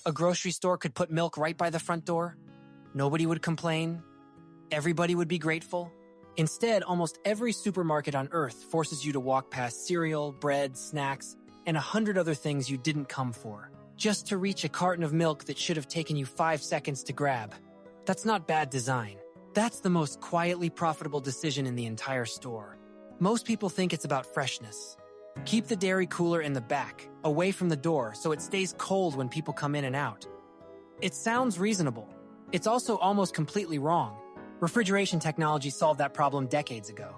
A grocery store could put milk right by the front door. Nobody would complain. Everybody would be grateful. Instead, almost every supermarket on Earth forces you to walk past cereal, bread, snacks, and 100 other things you didn't come for, just to reach a carton of milk that should have taken you 5 seconds to grab. That's not bad design. That's the most quietly profitable decision in the entire store. Most people think it's about freshness. Keep the dairy cooler in the back, away from the door, so it stays cold when people come in and out. It sounds reasonable. It's also almost completely wrong. Refrigeration technology solved that problem decades ago.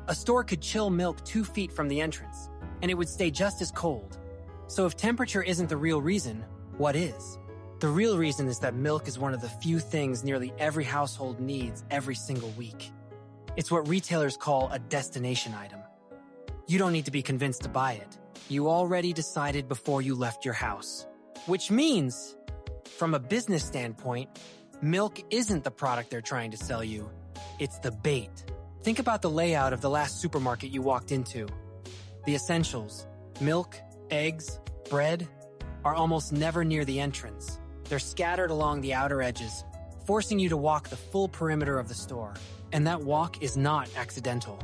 A store could chill milk 2 feet from the entrance, and it would stay just as cold. So if temperature isn't the real reason, what is? The real reason is that milk is one of the few things nearly every household needs every single week. It's what retailers call a destination item. You don't need to be convinced to buy it. You already decided before you left your house. Which means, from a business standpoint, milk isn't the product they're trying to sell you. It's the bait. Think about the layout of the last supermarket you walked into. The essentials, milk, eggs, bread, are almost never near the entrance. They're scattered along the outer edges, forcing you to walk the full perimeter of the store. And that walk is not accidental.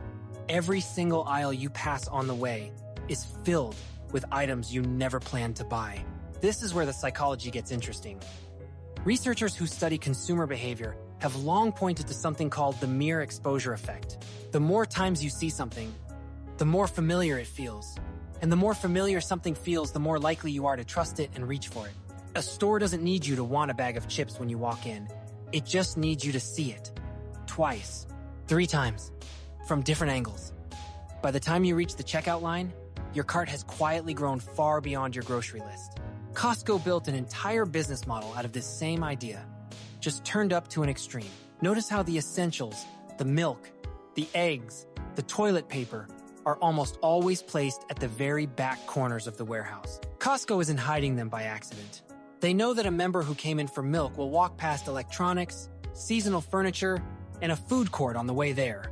Every single aisle you pass on the way is filled with items you never planned to buy. This is where the psychology gets interesting. Researchers who study consumer behavior have long pointed to something called the mere exposure effect. The more times you see something, the more familiar it feels. And the more familiar something feels, the more likely you are to trust it and reach for it. A store doesn't need you to want a bag of chips when you walk in. It just needs you to see it. Twice. 3 times. From different angles. By the time you reach the checkout line, your cart has quietly grown far beyond your grocery list. Costco built an entire business model out of this same idea, just turned up to an extreme. Notice how the essentials, the milk, the eggs, the toilet paper, are almost always placed at the very back corners of the warehouse. Costco isn't hiding them by accident. They know that a member who came in for milk will walk past electronics, seasonal furniture, and a food court on the way there.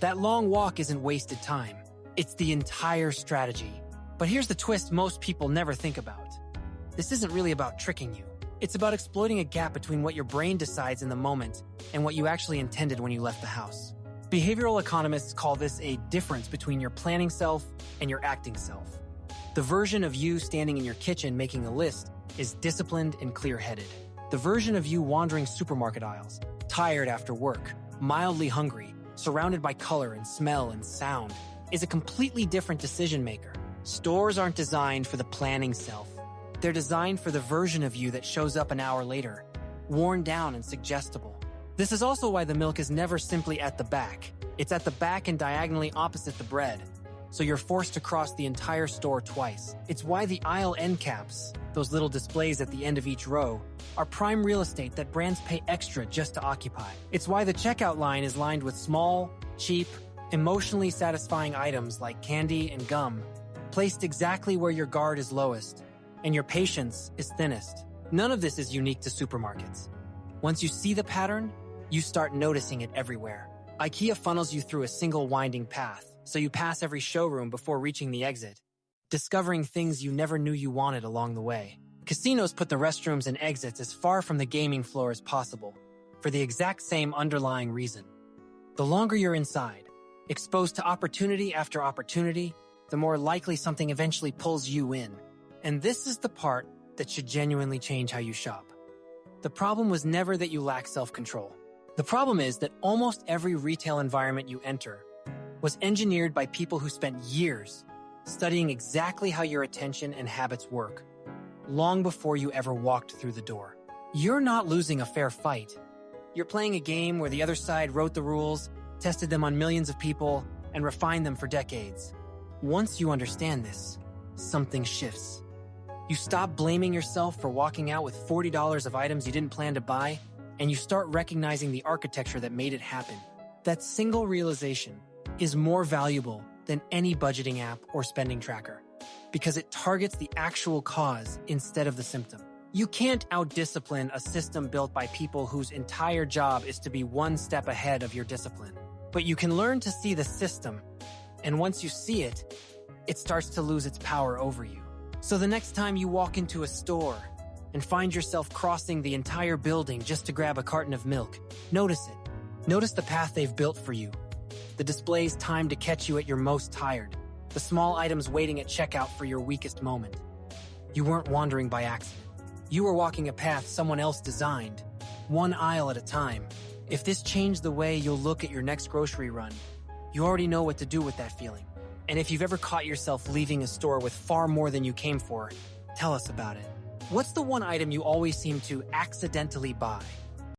That long walk isn't wasted time. It's the entire strategy. But here's the twist most people never think about. This isn't really about tricking you. It's about exploiting a gap between what your brain decides in the moment and what you actually intended when you left the house. Behavioral economists call this a difference between your planning self and your acting self. The version of you standing in your kitchen making a list is disciplined and clear-headed. The version of you wandering supermarket aisles, tired after work, mildly hungry, surrounded by color and smell and sound, is a completely different decision maker. Stores aren't designed for the planning self. They're designed for the version of you that shows up an hour later, worn down and suggestible. This is also why the milk is never simply at the back. It's at the back and diagonally opposite the bread, so you're forced to cross the entire store twice. It's why the aisle end caps, those little displays at the end of each row, are prime real estate that brands pay extra just to occupy. It's why the checkout line is lined with small, cheap, emotionally satisfying items like candy and gum, placed exactly where your guard is lowest and your patience is thinnest. None of this is unique to supermarkets. Once you see the pattern, you start noticing it everywhere. IKEA funnels you through a single winding path, so you pass every showroom before reaching the exit, discovering things you never knew you wanted along the way. Casinos put the restrooms and exits as far from the gaming floor as possible, for the exact same underlying reason. The longer you're inside, exposed to opportunity after opportunity, the more likely something eventually pulls you in. And this is the part that should genuinely change how you shop. The problem was never that you lack self-control. The problem is that almost every retail environment you enter was engineered by people who spent years studying exactly how your attention and habits work, long before you ever walked through the door. You're not losing a fair fight. You're playing a game where the other side wrote the rules, tested them on millions of people, and refined them for decades. Once you understand this, something shifts. You stop blaming yourself for walking out with $40 of items you didn't plan to buy, and you start recognizing the architecture that made it happen. That single realization is more valuable than any budgeting app or spending tracker, because it targets the actual cause instead of the symptom. You can't out-discipline a system built by people whose entire job is to be one step ahead of your discipline. But you can learn to see the system, and once you see it, it starts to lose its power over you. So the next time you walk into a store, and find yourself crossing the entire building just to grab a carton of milk. Notice it. Notice the path they've built for you. The displays timed to catch you at your most tired. The small items waiting at checkout for your weakest moment. You weren't wandering by accident. You were walking a path someone else designed, one aisle at a time. If this changed the way you'll look at your next grocery run, you already know what to do with that feeling. And if you've ever caught yourself leaving a store with far more than you came for, tell us about it. What's the one item you always seem to accidentally buy?